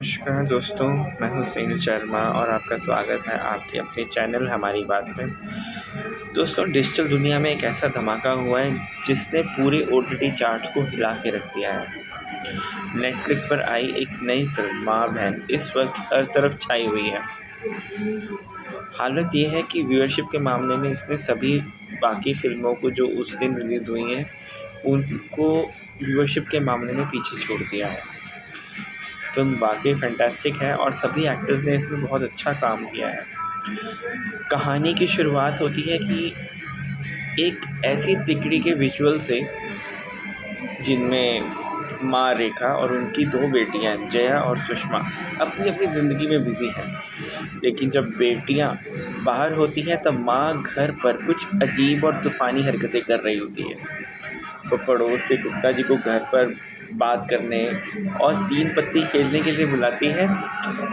नमस्कार दोस्तों, मैं हूं सुनील शर्मा और आपका स्वागत है आपके अपने चैनल हमारी बात में। दोस्तों, डिजिटल दुनिया में एक ऐसा धमाका हुआ है जिसने पूरे ओटीटी चार्ट को हिला के रख दिया है। नेटफ्लिक्स पर आई एक नई फिल्म माँ बहन इस वक्त हर तरफ छाई हुई है। हालत ये है कि व्यूअरशिप के मामले में इसने सभी बाकी फिल्मों को जो उस दिन रिलीज़ हुई हैं उनको व्यूअरशिप के मामले में पीछे छोड़ दिया है। फिल्म वाकई फैंटास्टिक है और सभी एक्टर्स ने इसमें बहुत अच्छा काम किया है। कहानी की शुरुआत होती है कि एक ऐसी तिकड़ी के विजुअल से जिनमें माँ रेखा और उनकी दो बेटियां जया और सुषमा अपनी अपनी ज़िंदगी में बिजी हैं। लेकिन जब बेटियां बाहर होती हैं तब माँ घर पर कुछ अजीब और तूफ़ानी हरकतें कर रही होती है। वो पड़ोस के गुप्ता जी को घर पर बात करने और तीन पत्ती खेलने के लिए बुलाती है,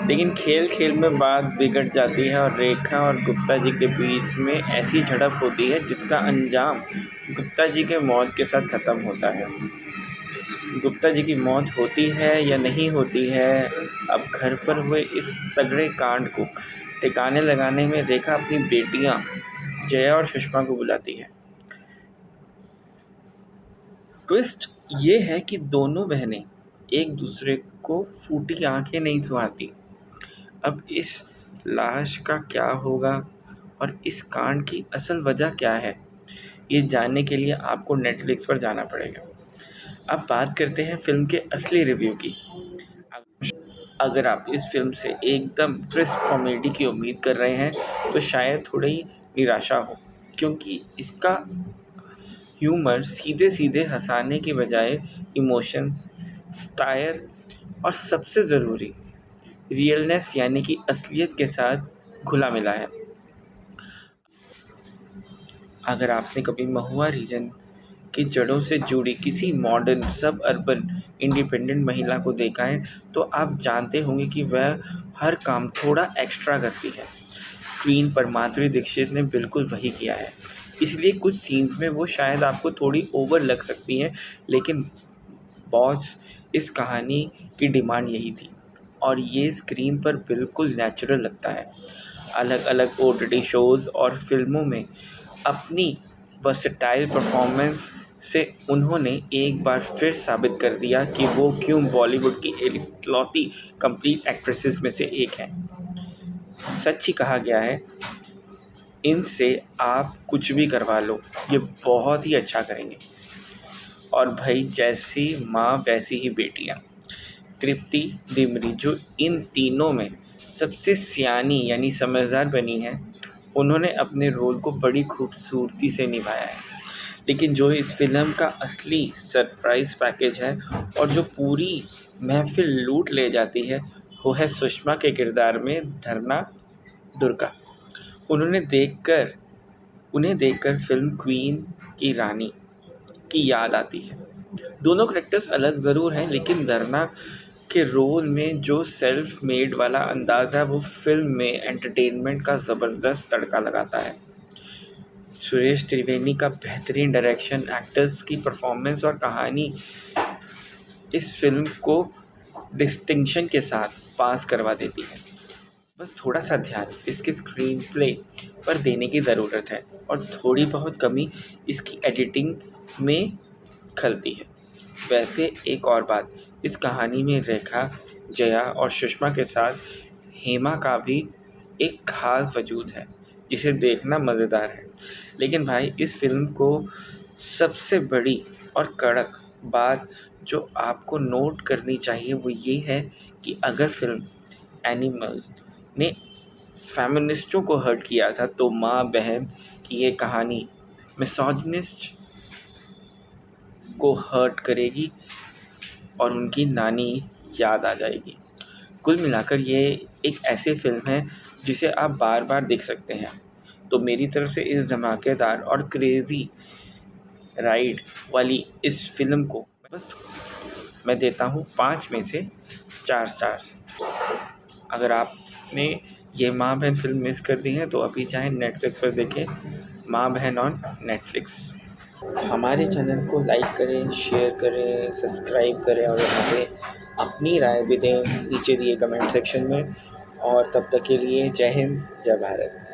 लेकिन खेल खेल में बात बिगड़ जाती है और रेखा और गुप्ता जी के बीच में ऐसी झड़प होती है जिसका अंजाम गुप्ता जी के मौत के साथ ख़त्म होता है। गुप्ता जी की मौत होती है या नहीं होती है, अब घर पर हुए इस तगड़े कांड को ठिकाने लगाने में रेखा अपनी बेटियां जया और सुषमा को बुलाती है। ट्विस्ट ये है कि दोनों बहनें एक दूसरे को फूटी आंखें नहीं सुहाती। अब इस लाश का क्या होगा और इस कांड की असल वजह क्या है, ये जानने के लिए आपको नेटफ्लिक्स पर जाना पड़ेगा। अब बात करते हैं फिल्म के असली रिव्यू की। अगर आप इस फिल्म से एकदम ट्विस्ट कॉमेडी की उम्मीद कर रहे हैं तो शायद थोड़ी निराशा हो, क्योंकि इसका ह्यूमर सीधे सीधे हंसाने के बजाय इमोशंस, स्टायर और सबसे ज़रूरी रियलनेस यानी कि असलियत के साथ घुला मिला है। अगर आपने कभी महुआ रीजन की जड़ों से जुड़ी किसी मॉडर्न सब अर्बन इंडिपेंडेंट महिला को देखा है तो आप जानते होंगे कि वह हर काम थोड़ा एक्स्ट्रा करती है। स्क्रीन पर माधुरी दीक्षित ने बिल्कुल वही किया है, इसलिए कुछ सीन्स में वो शायद आपको थोड़ी ओवर लग सकती हैं, लेकिन बॉस इस कहानी की डिमांड यही थी और ये स्क्रीन पर बिल्कुल नेचुरल लगता है। अलग अलग ओटीटी शोज़ और फिल्मों में अपनी वर्सेटाइल परफॉर्मेंस से उन्होंने एक बार फिर साबित कर दिया कि वो क्यों बॉलीवुड की इकलौती कंप्लीट एक्ट्रेसेस में से एक हैं। सच ही कहा गया है, इनसे आप कुछ भी करवा लो, ये बहुत ही अच्छा करेंगे। और भाई, जैसी माँ वैसी ही बेटियाँ। तृप्ति डिमरी जो इन तीनों में सबसे सियानी यानी समझदार बनी है, उन्होंने अपने रोल को बड़ी खूबसूरती से निभाया है। लेकिन जो इस फिल्म का असली सरप्राइज़ पैकेज है और जो पूरी महफिल लूट ले जाती है, वो है सुषमा के किरदार में धरना दुर्गा। उन्हें देखकर फिल्म क्वीन की रानी की याद आती है। दोनों कैरेक्टर्स अलग ज़रूर हैं, लेकिन धरना के रोल में जो सेल्फ मेड वाला अंदाज़ है वो फिल्म में एंटरटेनमेंट का ज़बरदस्त तड़का लगाता है। सुरेश त्रिवेदी का बेहतरीन डायरेक्शन, एक्टर्स की परफॉर्मेंस और कहानी इस फिल्म को डिस्टिंक्शन के साथ पास करवा देती है। बस थोड़ा सा ध्यान इसके स्क्रीन प्ले पर देने की ज़रूरत है और थोड़ी बहुत कमी इसकी एडिटिंग में खलती है। वैसे एक और बात, इस कहानी में रेखा, जया और सुषमा के साथ हेमा का भी एक खास वजूद है जिसे देखना मज़ेदार है। लेकिन भाई, इस फिल्म को सबसे बड़ी और कड़क बात जो आपको नोट करनी चाहिए वो ये है कि अगर फिल्म एनिमल ने फेमिनिस्टों को हर्ट किया था तो माँ बहन की ये कहानी मिसोजिनिस्ट को हर्ट करेगी और उनकी नानी याद आ जाएगी। कुल मिलाकर ये एक ऐसी फिल्म है जिसे आप बार बार देख सकते हैं। तो मेरी तरफ से इस धमाकेदार और क्रेज़ी राइड वाली इस फिल्म को बस मैं देता हूँ 5 में से 4 स्टार्स। अगर आपने ये माँ बहन फिल्म मिस कर दी है तो अभी चाहे नेटफ्लिक्स पर देखें, माँ बहन ऑन नेटफ्लिक्स। हमारे चैनल को लाइक करें, शेयर करें, सब्सक्राइब करें और यहाँ पे अपनी राय भी दें नीचे दिए कमेंट सेक्शन में। और तब तक के लिए जय हिंद, जय भारत।